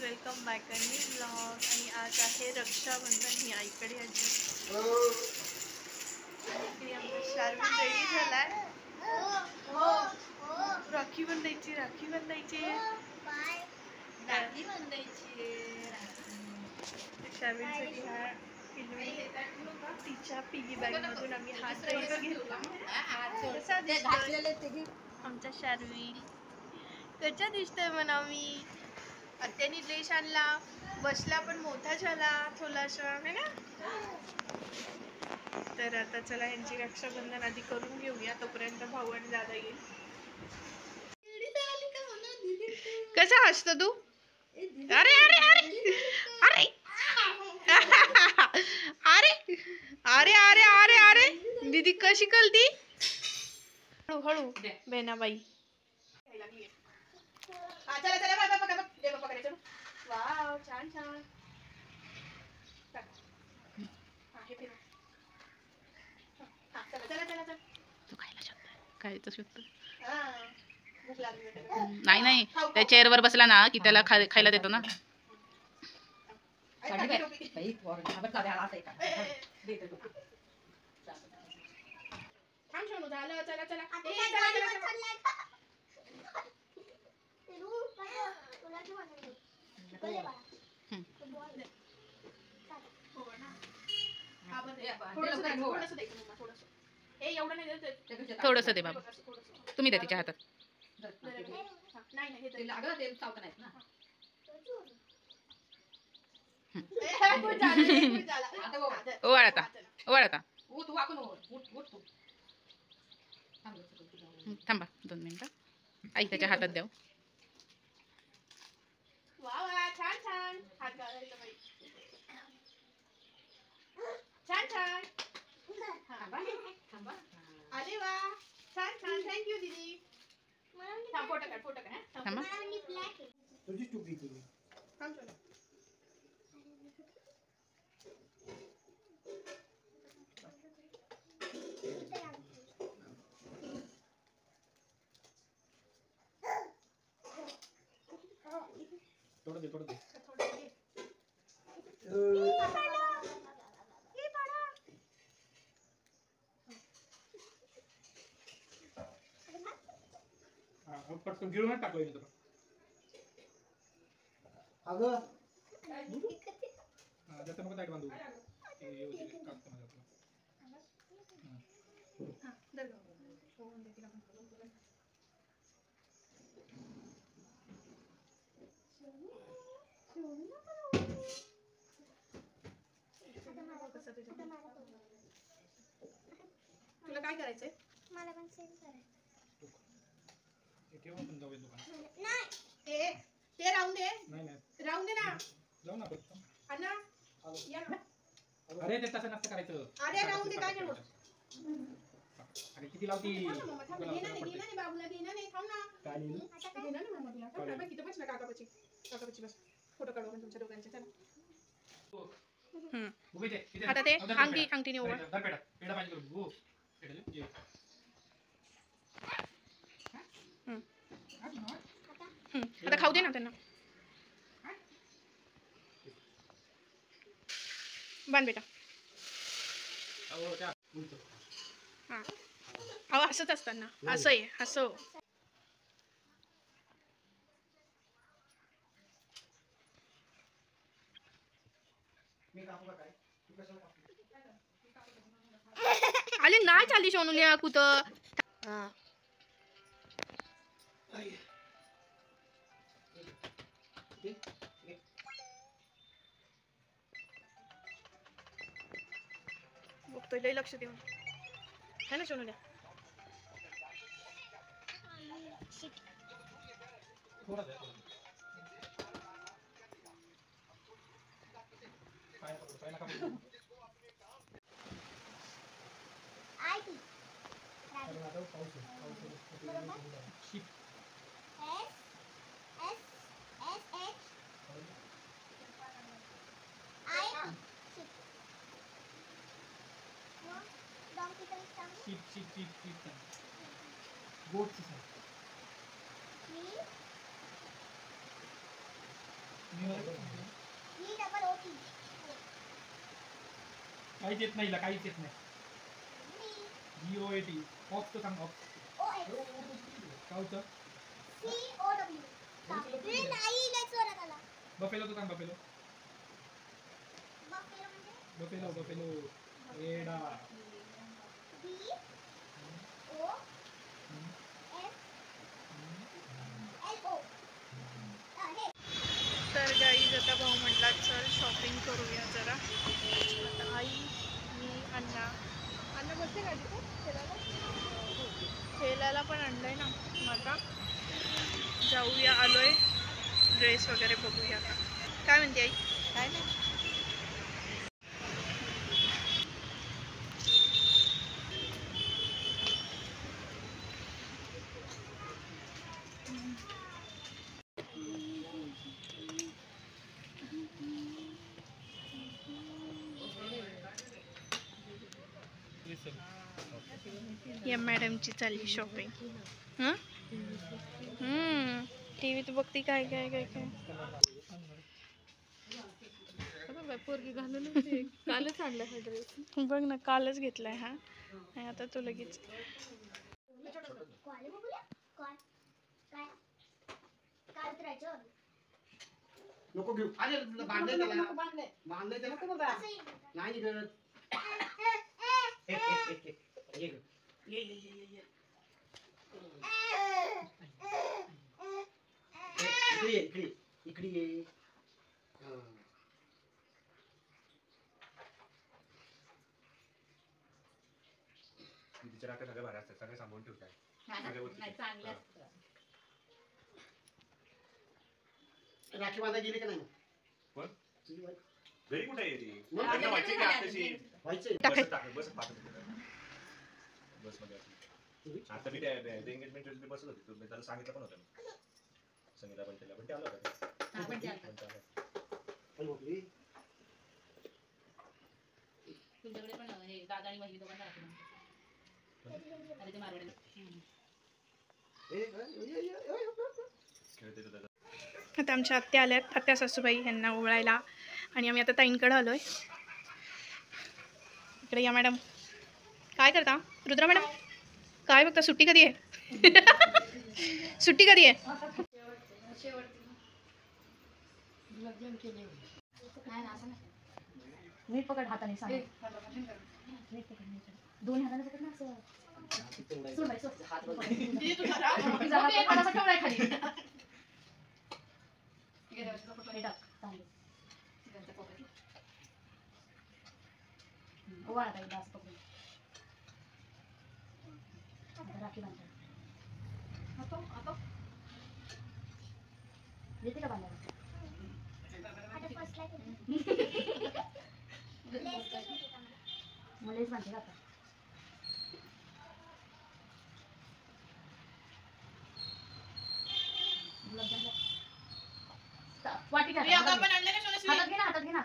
Welcome back new blog. आणि आज आहे रक्षाबंधन. ही आईकडे आजी इकडे आमचा शार्विन रेडी झालाय. हो राखी बांधायची राखी बांधायची शार्विनसाठी हा तिच्या पिगी बॅग मधून आम्ही हा ड्रेस घेतला. कसा दिसतोय आमचा शार्विन? कसा दिसतोय म्हणा मी? आत्यानी ड्रेस आणला, बसला पण मोठा झाला थोडासा है ना. तर आता चला यांची रक्षाबंधन आधी करून घेऊया, तोपर्यंत भाऊ आणि दादा येईल. कसा हसतो तू? अरे अरे अरे अरे अरे अरे अरे अरे अरे दीदी कशी कलती? हळू हळू बेनाबाई. चला चला पकडायचं. वाव छान छान. तू खायला शकतो, खायचं शकतो. नाही नाही, त्या चेअरवर बसला ना की त्याला खायला देतो ना. थोडस दे बाबा, तुम्ही द्या तिच्या हातात. ओवाळ आता. थांबा 2 मिनिटं, आई त्याच्या हातात द्याव. छान छान छान छान. अरे वा छान छान. थँक्यू दीदी. फोटो काढ. थांबा. थोड़ा दे. पटकन गिळून टाकलं मी तुला. अगं जास्त नको ताईट बांधू. तुला काय करायचंय? मला पण सेम करायचं. केव्हा पण जाऊया दुकानात. नाही ते राहून दे. नाही राहून दे ना. जाऊ ना फक्त. अण्णा या ना. अरे ते तसं नसतं करायचं. अरे राहून दे, काय नाही होत. अरे किती लावती? बाबूला घेणं नाही. थांब ना. काय लिहिलं? घेणं ना मम्मा तुला. थांब ना. किती बसला काकापाची बस. फोटो काढू आपण तुमच्या दोघांचे. चला. उभी दे. आता ते अंगठीने ओवाळ. पेढा पाहिजे करू. हो. पेढा दे. आता खाऊ दे ना त्यांना. बांध बेटा. हा अहो असंच असताना असं आहे असं. आले नाही चाली सोनुल्या कुठं. बघतोय लय लक्ष देऊन है ना सोनुल्या. काहीच येत नाही, काहीच येत नाही. GOAT ऑफ तो सांग. ऑफ काय होतं? बफेलो तो सांग. बफेलो बफेलो बफेलो रेडा. तर गाईज आता भाऊ म्हटला चल शॉपिंग करूया जरा. आता आई मी अण्णा बसते गाडी तो खेळायला पण आणलंय ना. मग आता जाऊया, आलोय. ड्रेस वगैरे बघूया. काय म्हणते आई? काय नाही. या मॅडमची चालली शॉपिंग. टीव्हीत बघती काय काय काय काय. पोरगी घालून कालच आणला हा ड्रेस. बघ ना, कालच घेतलाय हा. आणि आता तो लगेच नको घेऊ. अरे बांधले त्याला, बांधले त्याला नको बाबा. नाही गरज. ये ये ये ये. इकडे ये, इकडे इकडे ये. तिच्या राख्या सगळ्या भारी असतात, सगळे सांभाळून ठेवतात. राखी बांधा गेली का नाही? पण घरी कुठे आहे ती? मग त्यांना व्हायची की आताशी व्हायचंय. बस टाक, बस पाठवतो बस मध्ये. आता मी त्या एंगेजमेंट वेळेस बसत होती, तुम्ही त्याला सांगितलं पण होतं मी. संगीता पण त्याला पण ते आलं होतं. तुमच्याकडे पण हे दादा आणि माझी दोघांना राखून अरे ते मारवाडी खेळते तर आता आमच्या आत्या आल्यात. आत्या सासूबाई यांना ओवळायला. आणि आम्ही आता ताईंकडे आलोय. इकडे या मॅडम. काय करता रुद्रा मॅडम? काय बघता? सुट्टी कधी आहे? सुट्टी कधी आहे? नीट पकड हाताने सांग. नीट पकड. दोन हाताने पकड ना असं. सोड बाई, सोड. हात बघ. तुझा हात थोडासा ठेवलाय खाली. हे टाक, चांगलं. ओवाळा ताई, दास पकडून. आता राखी बांधा. येते का बांधायला? मलाच बांधते का आता? वाटी घ्या. हातात घे ना, हातात घे ना.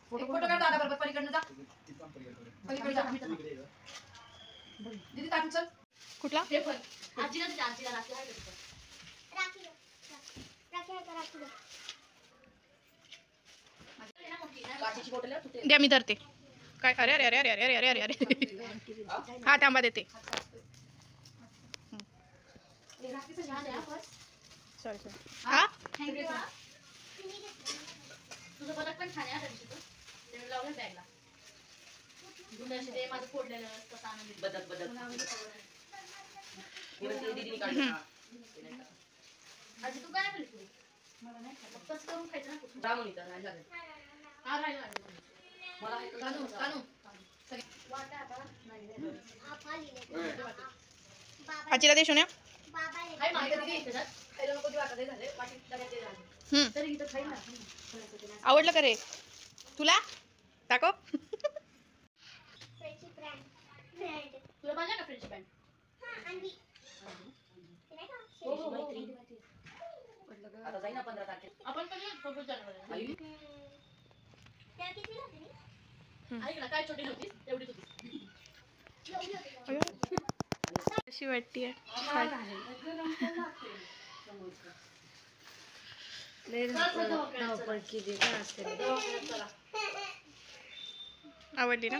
फोटो काढ दादा बरोबर. पलीकडनं जा. पलीकडे जा. दीदी काढून चल. कुठला? आजीला दे, आजीला राखी आहे का? काचेची बॉटल आहे, तू ते द्या, मी धरते. काय? अरे अरे अरे अरे अरे अरे अरे अरे. हा, थांबा देते. राखीचं छान आहे आपण. Sorry sorry. हा, थँक्यू. तुझं पदक पण छान आहे त्या दिवशी. ते लावलं बॅगला. ते माझं फोडलेलं तसं आनंद बदक दीदीने काढलं. आजी तू काय म्हणली पुढे? मला नाही खायचं. तसं करून खायचं ना. रामणीचा नाही लागेल. हा राहिला. मला कानू कानू वाटा आता नाही. आजीला दे सोन्या. हाय माझ्या दीदी इथं खायला नको. ती वाटा दे झाले. वाटी डब्यात दे झाले. तरी इथं खाई ना. आवडलं का रे तुला? दाखव. तुला पाहिजे का फ्रेंच पॅन्ट? आता जाईना 15 तारखेला. आपण कधी 26 जानेवारी. ऐक ना, काय छोटी नव्हतीस एवढीच होती. कशी वाटते आवडली ना?